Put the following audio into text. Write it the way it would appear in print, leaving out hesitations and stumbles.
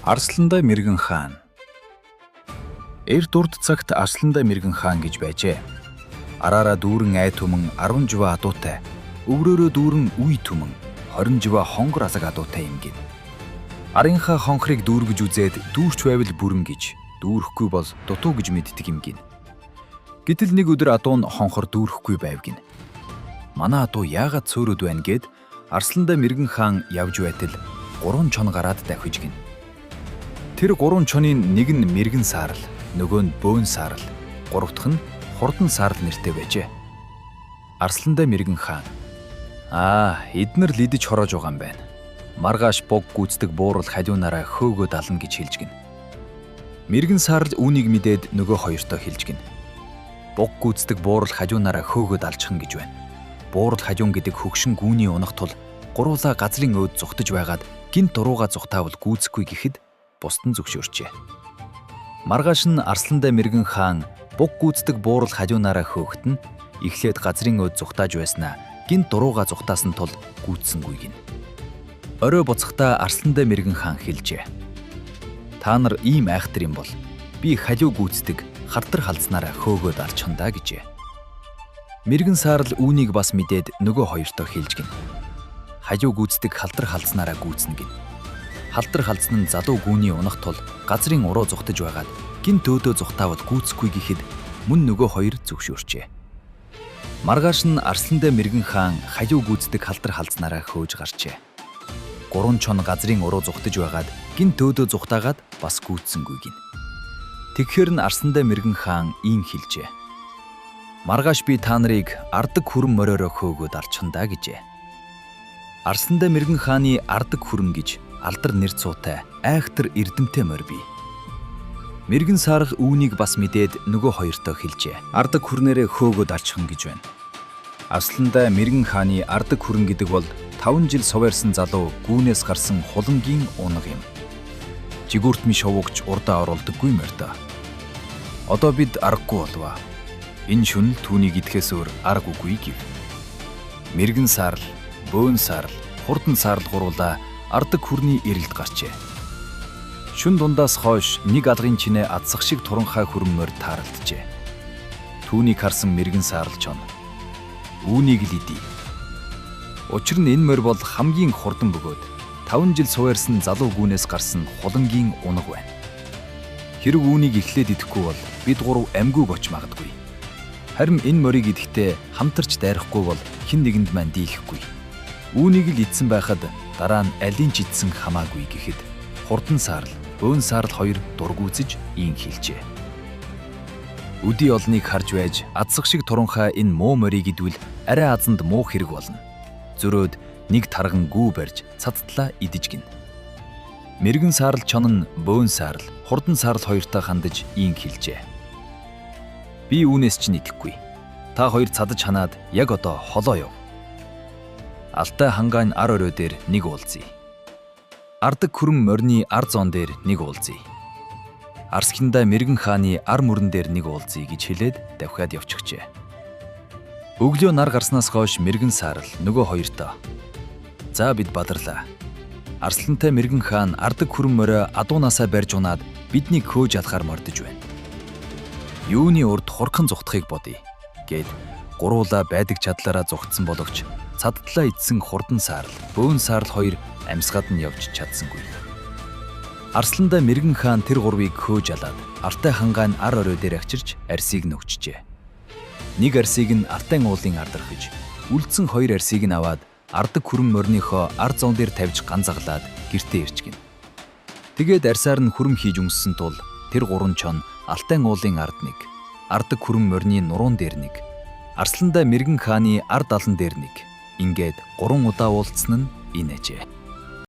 Арсландай мэргэн хаан. Эрт урд цагт Арсландай мэргэн хаан гэж байжээ. Араараа дүүрэн ай түмэн 10 жива адуутай, өврөөрөө дүүрэн үе түмэн 20 жива хонгор алаг адуутай юм гин. Арынхаа хонхрыг дүүргэж үзээд дүүрч байвал бүрэн гэж, дүүрэхгүй бол дутуу гэж мэддэг юм гин. Гэтэл нэг өдөр адуу нь хонхор дүүрэхгүй байв гин. Манай адуу яагаад цөөрөд байна гэд Арсландай мэргэн хаан явж байтал 3 чон гараад давхиж гин. Тэр 3 чонын нэг нь мэргэн саарл, нөгөө нь бөөн саарл, гуравтх нь хурдан саарл нэртэй байжээ. Арсландай мэргэн хаан: эднэр л идэж хороож байгаа юм байна. Маргааш буг гүйцдэг буурал хажуунаараа хөөгөөд ална гэж хэлж гин. Мэргэн саарл үүнийг мэдээд нөгөө хоёртоо хэлж гин. Буг гүйцдэг буурал хажуунаараа хөөгөөд алчихна гэж байна. Буурал хажуун гэдэг хөгшин гүүний унах тул гуруула газрын өөд зүхтэж байгаад гинт дурууга зүхтаавал гүйцэхгүй гэхэд бусдын зөвшөөрчээ. Маргааш нь Арсландай мэргэн хаан буг гүйцдэг буурал хажуунаараа хөөхтөн эхлээд газрын өөд зүхтааж байснаа гинт дурууга зүхтаасан тул гүйцсэнгүй гин. Орой буцахдаа Арсландай мэргэн хаан хэлжээ: "Та нар ийм айхтар юм бол би хажуу гүйцдэг хартар халдснараа хөөгөөд алчихна гэжээ." Мэргэн саарл үүнийг бас мэдээд нөгөө хоёртоо хэлж гин. Хажуу гүйцдэг халтар халдснараа гүйцнэ гин. Халтар халдсан нь залуу гүүний унах тул газрын уруу зүхтэж байгаад гинт өөдөө зүхтаавал гүйцэхгүй гэхэд мөн нөгөө хоёр зөвшөөрчээ. Маргааш нь Арсландай мэргэн хаан хажуу гүйцдэг халтар халдснараа хөөж гарчээ. 3 чон газрын уруу зүхтэж байгаад гинт өөдөө зүхтаагаад бас гүйцсэнгүй гин. Тэгэхээр нь Арсландай мэргэн хаан ийм хэлжээ: "Маргааш би та нарыг ардаг хүрэн мориороо хөөгөөд алчихна гэжээ." Арсландай мэргэн хааны ардаг хүрэн гэж алдар нэр цуутай айхтар эрдэмтэй морь бий. Мэргэн саарл үүнийг бас мэдээд нөгөө хоёртоо хэлжээ: "Ардаг хүрнээрээ хөөгөөд алчихна гэж байна." Арсландай мэргэн хааны ардаг хүрэн гэдэг бол 5 жил суваарсан залуу гүүнээс гарсан хулангийн унаг юм. Жигүүртми шовогч урдаа оруулдаггүй морьтой. Одоо бид аргагүй болваа. Энэ шүнэл түүнийг идэхээс өөр арга үгүй гэв. Мэргэн саарл, бөөн саарл, хурдан саарл гуруула ардаг хүрний эрэлд гарчээ. Шүн дундаас хойш нэг алгын чинээ адсах шиг туранхай хүрэн морь тааралджээ. Түүнийг харсан мэргэн саарл чон: "Үүнийг л идий. Учир нь энэ морь бол хамгийн хурдан бөгөөд 5 жил суваарсан залуу гүүнээс гарсан хулангийн унаг байна. Хэрэг үүнийг эхлээд идэхгүй бол бид гурав амьгүй боч магадгүй. Харин энэ морийг идэхдээ хамтарч дайрахгүй бол хэн нэгэнд маань дийлэхгүй. Үүнийг л идсэн байхад дараа нь алин ч идсэн хамаагүй" гэхэд хурдан саарл, бөөн саарл хоёр дургүйцэж ийн хэлжээ. Өдий олныг харж байж адсах шиг туранхай энэ муу морийг идвэл арай азанд муу хэрэг болно. Зөрөөд нэг тарган гүү барьж цадцлаа идэж гин. Мэргэн саарл чон нь бөөн саарл, хурдан саарл хоёртоо хандаж ийн хэлжээ: "Би үүнээс ч идэхгүй. Та хоёр цадаж ханаад яг одоо холоо яв. Алтай хангаан ар орой дээр нэг уулзъя. Ардаг хүрэн морины ар зоон дээр нэг уулзъя. Арсландай мэргэн хааны ар мөрөн дээр нэг уулзъя" гэж хэлээд давхиад явчихжээ. Өглөө нар гарснаас хойш мэргэн саарл нөгөө хоёртоо: "За бид бадарлаа. Арслантай мэргэн хаан ардаг хүрэн морио адуунаасаа барьж унаад биднийг хөөж алахаар мордож байна. Юуны урд хурхан зүхтахыг бодъё" гэд гуруула байдаг чадлаараа зүхтсан боловч цадтлаа идсэн хурдан саарл, бөөн саарл хоёр амьсгаад нь явж чадсангүй. Арсландай мэргэн хаан тэр гурвыг хөөж алаад алтай хангаан ар орой дээр авчирч арсыг нь өгчжээ. Нэг арсыг нь алтай уулын ардархиж, үлдсэн 2 арсыг нь аваад ардаг хүрэн морныхоо ар зоон дээр тавьж ганцаглаад гэртээ ирж гин. Тэгээд арсаар нь хүрэн хийж өмссөн тул тэр 3 чон алтай уулын ард нэг, ардаг хүрэн морны нуруунд дээр нэг, Арсландай мэргэн хааны ард алан дээр нэг, ингээд 3 удаа уулзсан нь энэ ажээ.